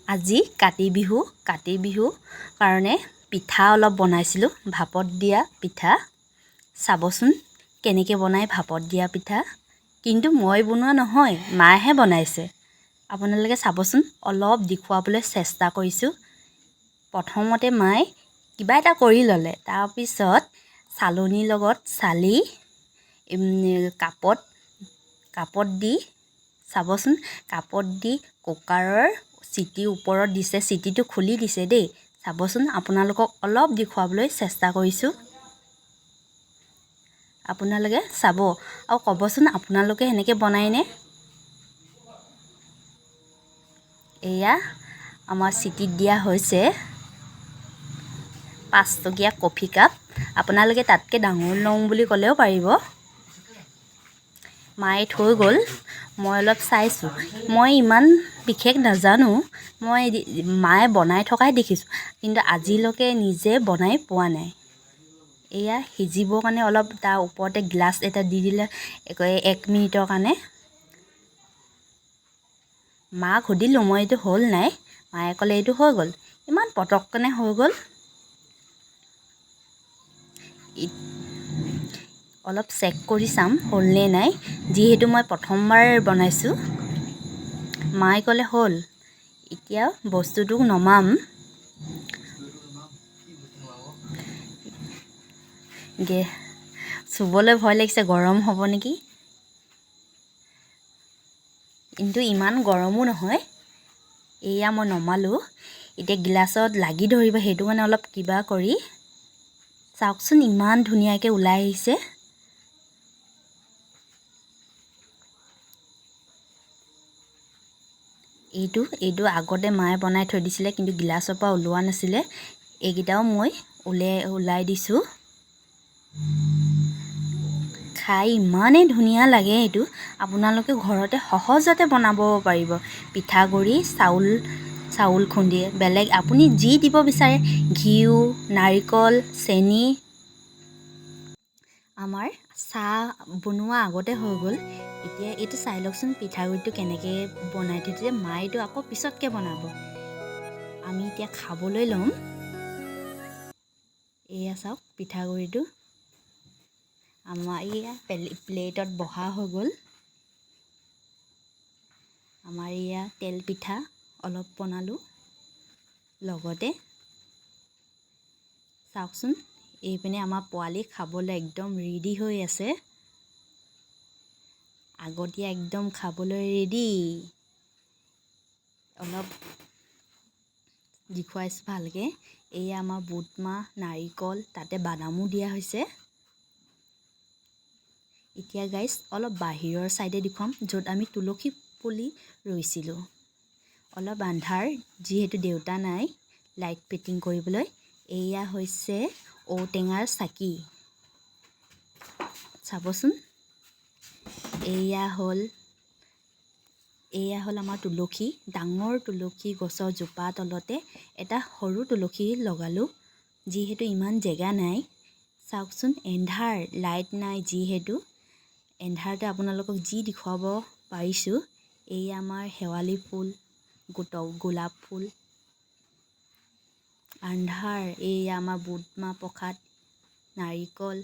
আজি কাতি বিহু কাৰণে পিঠা অলপ বনাইছিলোঁ, ভাপত দিয়া পিঠা। চাবচোন কেনেকৈ বনাই ভাপত দিয়া পিঠা। কিন্তু মই বনোৱা নহয়, মায়েহে বনাইছে। আপোনালোকে চাবচোন, অলপ দেখুৱাবলৈ চেষ্টা কৰিছোঁ। প্ৰথমতে মায়ে কিবা এটা কৰি ল'লে, তাৰপিছত চালনীৰ লগত চালি কাপত দি চাবচোন, কাপত দি কুকাৰৰ চিটিৰ ওপৰত দিছে, চিটিটো খুলি দিছে দেই। চাবচোন, আপোনালোকক অলপ দেখুৱাবলৈ চেষ্টা কৰিছোঁ। আপোনালোকে চাব আৰু ক'বচোন আপোনালোকে সেনেকৈ বনায়নে? এয়া আমাৰ চিটিত দিয়া হৈছে 5 টকীয়া কফি কাপ। আপোনালোকে তাতকৈ ডাঙৰ লওঁ বুলি ক'লেও পাৰিব। মায়ে থৈ গ'ল, মই অলপ চাইছোঁ। মই ইমান বিশেষ নাজানো, মই মায়ে বনাই থকাই দেখিছোঁ, কিন্তু আজিলৈকে নিজে বনাই পোৱা নাই। এয়া সিজিবৰ কাৰণে অলপ তাৰ ওপৰতে গ্লাছ এটা দি দিলে 1 মিনিটৰ কাৰণে। মাক সুধিলোঁ মই এইটো হ'ল নাই, মায়ে ক'লে এইটো হৈ গ'ল। ইমান পটককেনে হৈ গ'ল। অলপ চেক কৰি চাম হ'লনে নাই, যিহেতু মই প্ৰথমবাৰ বনাইছোঁ। মায়ে ক'লে হ'ল। এতিয়া বস্তুটো নমাম। চুবলৈ ভয় লাগিছে, গৰম হ'ব নেকি। কিন্তু ইমান গৰমো নহয়। এয়া মই নমালোঁ। এতিয়া গিলাচত লাগি ধৰিব, সেইটো কাৰণে অলপ কিবা কৰি চাওকচোন, ইমান ধুনীয়াকৈ ওলাই আহিছে। এইটো আগতে মায়ে বনাই থৈ দিছিলে, কিন্তু গিলাচৰ পৰা ওলোৱা নাছিলে। এইকেইটাও মই ওলাই দিছোঁ। খাই ইমানেই ধুনীয়া লাগে। এইটো আপোনালোকে ঘৰতে সহজতে বনাব পাৰিব। পিঠাগুড়ি চাউল খুন্দি বেলেগ আপুনি যি দিব বিচাৰে, ঘিউ, নাৰিকল, চেনি। আমাৰ চাহ বনোৱা আগতে হৈ গ'ল। এতিয়া এইটো চাই লওকচোন, পিঠাগুড়িটো কেনেকৈ বনাই থৈছে। মায়েতো আকৌ পিছতকৈ বনাব। আমি এতিয়া খাবলৈ ল'ম। এয়া চাওক পিঠাগুড়িটো আমাৰ এয়া প্লেটত বহা হৈ গ'ল। আমাৰ এয়া তেল পিঠা অলপ বনালোঁ লগতে। চাওকচোন, এইপিনে আমাৰ পোৱালি খাবলৈ একদম ৰেডি হৈ আছে। আগতীয়া একদম খাবলৈ ৰেডি। অলপ দেখুৱাইছোঁ ভালকৈ। এয়া আমাৰ বুট মাহ, নাৰিকল, তাতে বাদামো দিয়া হৈছে। এতিয়া গাইছ অলপ বাহিৰৰ ছাইডে দেখুৱাম, য'ত আমি তুলসী পুলি ৰুইছিলোঁ। অলপ আন্ধাৰ, যিহেতু দেউতা নাই লাইট ফিটিং কৰিবলৈ। এয়া হৈছে ঔটেঙাৰ চাকি। চাবচোন, এয়া হ'ল আমাৰ তুলসী। ডাঙৰ তুলসী গছৰ জোপা তলতে এটা সৰু তুলসী লগালোঁ, যিহেতু ইমান জেগা নাই। চাওকচোন, এন্ধাৰ, লাইট নাই, যিহেতু এন্ধাৰতে আপোনালোকক যি দেখুৱাব পাৰিছোঁ। এয়া আমাৰ শেৱালি ফুল, গোলাপ ফুল। আন্ধাৰ, এয়া আমাৰ বুট মাহ প্ৰসাদ, নাৰিকল,